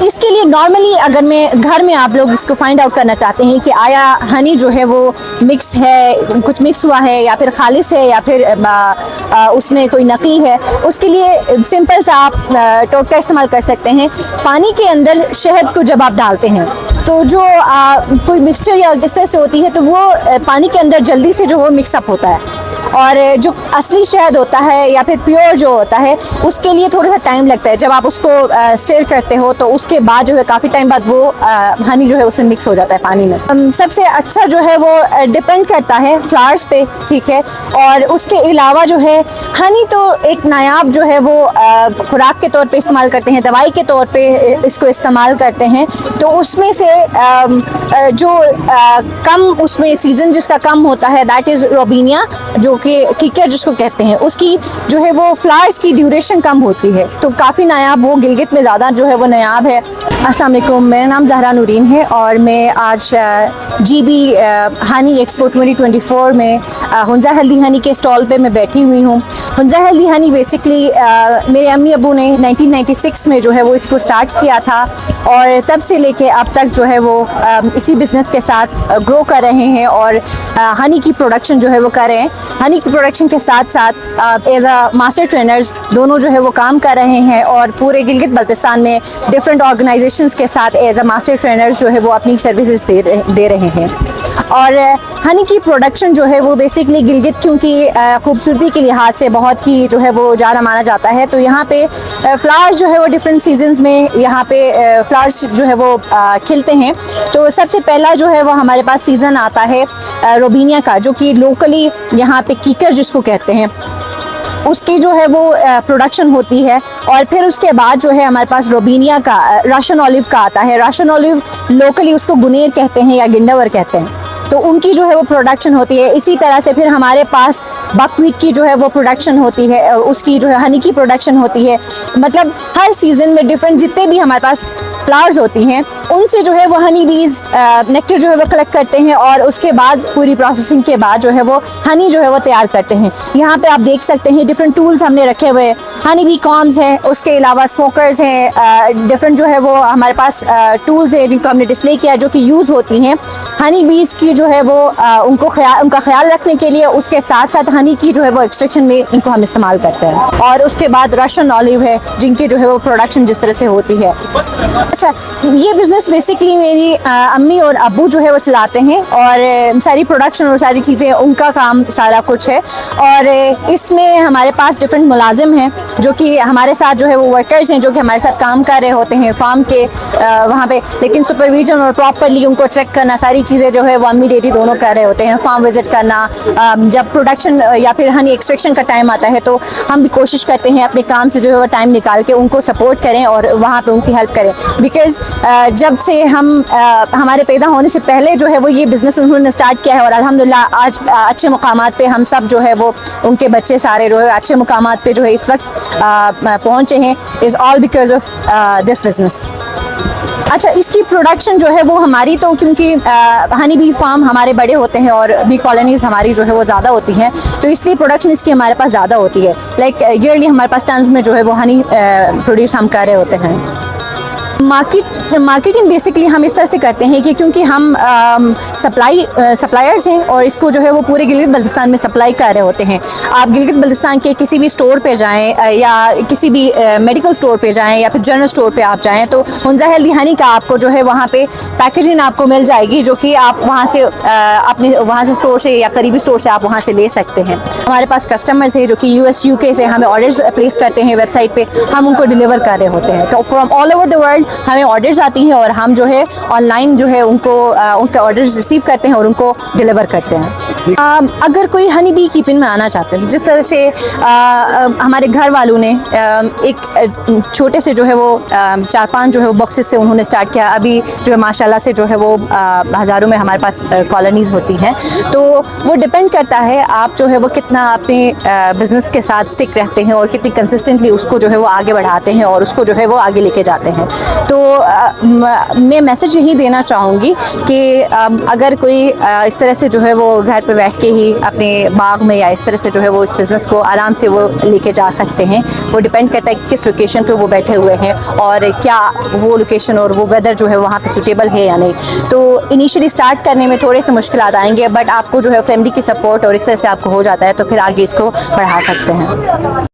इसके लिए नॉर्मली अगर मैं घर में आप लोग इसको फाइंड आउट करना चाहते हैं कि आया हनी जो है वो मिक्स है, कुछ मिक्स हुआ है या फिर खालिस है या फिर उसमें कोई नकली है, उसके लिए सिंपल सा आप टोटका इस्तेमाल कर सकते हैं। पानी के अंदर शहद को जब आप डालते हैं तो जो कोई मिक्सचर या इस तरह से होती है तो वो पानी के अंदर जल्दी से जो वो मिक्सअप होता है, और जो असली शहद होता है या फिर प्योर जो होता है उसके लिए थोड़ा सा टाइम लगता है। जब आप उसको स्टिर करते हो तो उसके बाद जो है काफ़ी टाइम बाद वो हनी जो है उसमें मिक्स हो जाता है पानी में। सबसे अच्छा जो है वो डिपेंड करता है फ्लावर्स पे, ठीक है। और उसके अलावा जो है हनी तो एक नायाब जो है वो खुराक के तौर पे इस्तेमाल करते हैं, दवाई के तौर पे इसको इस्तेमाल करते हैं। तो उसमें से जो कम उसमें सीज़न जिसका कम होता है दैट इज़ रोबीनिया, जो कि कीकर जिसको कहते हैं, उसकी जो है वो फ्लावर्स की ड्यूरेशन कम होती है, तो काफ़ी नायाब वो गिलगित में ज़्यादा जो है वो नायाब है। अस्सलाम वालेकुम, मेरा नाम ज़हरा नूरीन है और मैं आज GB हनी एक्सपो 2024 में हुंजा हेल्दी हनी के स्टॉल पे मैं बैठी हुई हूँ। हुंजा हेल्दी हनी बेसिकली मेरे अम्मी अबू ने 1996 में जो है वो इसको स्टार्ट किया था और तब से लेके अब तक जो है वो इसी बिज़नेस के साथ ग्रो कर रहे हैं और हनी की प्रोडक्शन जो है वो कर रहे हैं। हनी की प्रोडक्शन के साथ साथ एज अ मास्टर ट्रेनर्स दोनों जो है वो काम कर रहे हैं और पूरे गिलगित बल्तिस्तान में डिफरेंट ऑर्गेनाइजेशंस के साथ एज अ मास्टर ट्रेनर्स जो है वो अपनी सर्विसेज दे रहे हैं। और हनी की प्रोडक्शन जो है वो बेसिकली गिलगित क्योंकि खूबसूरती के लिहाज से बहुत ही जो है वो जाना माना जाता है, तो यहाँ पे फ्लावर्स जो है वो डिफरेंट सीजन्स में यहाँ पे फ्लावर्स जो है वो खिलते हैं। तो सबसे पहला जो है वो हमारे पास सीज़न आता है रोबीनिया का, जो कि लोकली यहाँ पे कीकर जिसको कहते हैं उसकी जो है वो प्रोडक्शन होती है। और फिर उसके बाद जो है हमारे पास रोबीनिया का रशियन ऑलिव का आता है। रशियन ऑलिव लोकली उसको गुनेर कहते हैं या गिंडावर कहते हैं, तो उनकी जो है वो प्रोडक्शन होती है। इसी तरह से फिर हमारे पास बकवीट की जो है वो प्रोडक्शन होती है, उसकी जो है हनी की प्रोडक्शन होती है। मतलब हर सीज़न में डिफरेंट जितने भी हमारे पास फ्लावर्स होती हैं उनसे जो है वो हनी बीज नेक्टर जो है वो कलेक्ट करते हैं और उसके बाद पूरी प्रोसेसिंग के बाद जो है वो हनी जो है वो तैयार करते हैं। यहाँ पे आप देख सकते हैं डिफरेंट टूल्स हमने रखे हुए हैं, हनी बी कॉम्स हैं, उसके अलावा स्मोकर्स हैं, डिफरेंट जो है वो हमारे पास टूल्स हैं जिनको हमने डिस्प्ले किया जो कि यूज़ होती हैं हनी बीज की जो है वो उनका ख्याल रखने के लिए। उसके साथ साथ हनी की जो है वो एक्सट्रैक्शन में इनको हम इस्तेमाल करते हैं। और उसके बाद रशियन ऑलिव है जिनकी जो है वो प्रोडक्शन जिस तरह से होती है। अच्छा, ये बिज़नेस बेसिकली मेरी अम्मी और अब्बू जो है वो चलाते हैं और सारी प्रोडक्शन और सारी चीज़ें उनका काम सारा कुछ है। और इसमें हमारे पास डिफरेंट मुलाजिम हैं जो कि हमारे साथ जो है वो वर्कर्स हैं जो कि हमारे साथ काम कर रहे होते हैं फार्म के वहाँ पे, लेकिन सुपरविजन और प्रॉपरली उनको चेक करना सारी चीज़ें जो है वो अम्मी डैडी दोनों कर रहे होते हैं। फार्म विजिट करना, जब प्रोडक्शन या फिर हनी एक्सट्रैक्शन का टाइम आता है तो हम भी कोशिश करते हैं अपने काम से जो है वो टाइम निकाल के उनको सपोर्ट करें और वहाँ पे उनकी हेल्प करें। बिकॉज़ जब से हम हमारे पैदा होने से पहले जो है वो ये बिज़नेस उन्होंने स्टार्ट किया है और अल्हम्दुलिल्लाह आज अच्छे मुकामात पे हम सब जो है वो उनके बच्चे सारे जो है अच्छे मुकामात पे जो है इस वक्त पहुँचे हैं, is all because of this business. अच्छा, इसकी प्रोडक्शन जो है वो हमारी तो क्योंकि हनी बी फार्म हमारे बड़े होते हैं और बी कॉलोनीज़ हमारी जो है वो ज़्यादा होती हैं, तो इसलिए प्रोडक्शन इसकी हमारे पास ज़्यादा होती है। लाइक ईयरली हमारे पास टन्स में जो है वो हनी प्रोड्यूस हम कर रहे होते हैं। मार्केटिंग बेसिकली हम इस तरह से करते हैं कि क्योंकि हम सप्लायर्स हैं और इसको जो है वो पूरे गिलगित बल्तिस्तान में सप्लाई कर रहे होते हैं। आप गिलगित बल्तिस्तान के किसी भी स्टोर पे जाएं या किसी भी मेडिकल स्टोर पे जाएं या फिर जनरल स्टोर पे आप जाएं तो हुंजा हेल्दी हनी का आपको जो है वहाँ पे पैकेजिंग आपको मिल जाएगी जो कि आप वहाँ से अपने वहाँ से स्टोर से या करीबी स्टोर से आप वहाँ से ले सकते हैं। हमारे पास कस्टमर्स हैं जो कि US UK से हमें ऑर्डर्स प्लेस करते हैं वेबसाइट पर, हम उनको डिलीवर कर रहे होते हैं। तो from all over the world हमें ऑर्डर्स आती हैं और हम जो है ऑनलाइन जो है उनको उनके ऑर्डर्स रिसीव करते हैं और उनको डिलीवर करते हैं। अगर कोई हनी बी कीपिंग में आना चाहते हैं, जिस तरह से हमारे घर वालों ने एक छोटे से जो है वो 4-5 जो है वो बॉक्सेस से उन्होंने स्टार्ट किया, अभी जो है माशाल्लाह से जो है वो हज़ारों में हमारे पास कॉलोनीज़ होती हैं। तो वो डिपेंड करता है आप जो है वो कितना अपने बिज़नेस के साथ स्टिक रहते हैं और कितनी कंसिस्टेंटली उसको जो है वो आगे बढ़ाते हैं और उसको जो है वो आगे लेके जाते हैं। तो मैं मैसेज यही देना चाहूँगी कि अगर कोई इस तरह से जो है वो घर पे बैठ के ही अपने बाग में या इस तरह से जो है वो इस बिज़नेस को आराम से वो लेके जा सकते हैं। वो डिपेंड करता है कि किस लोकेशन पे वो बैठे हुए हैं और क्या वो लोकेशन और वो वेदर जो है वहाँ पे सूटेबल है या नहीं। तो इनिशियली स्टार्ट करने में थोड़े से मुश्किलात आएंगे, बट आपको जो है फैमिली की सपोर्ट और इस तरह से आपको हो जाता है तो फिर आगे इसको बढ़ा सकते हैं।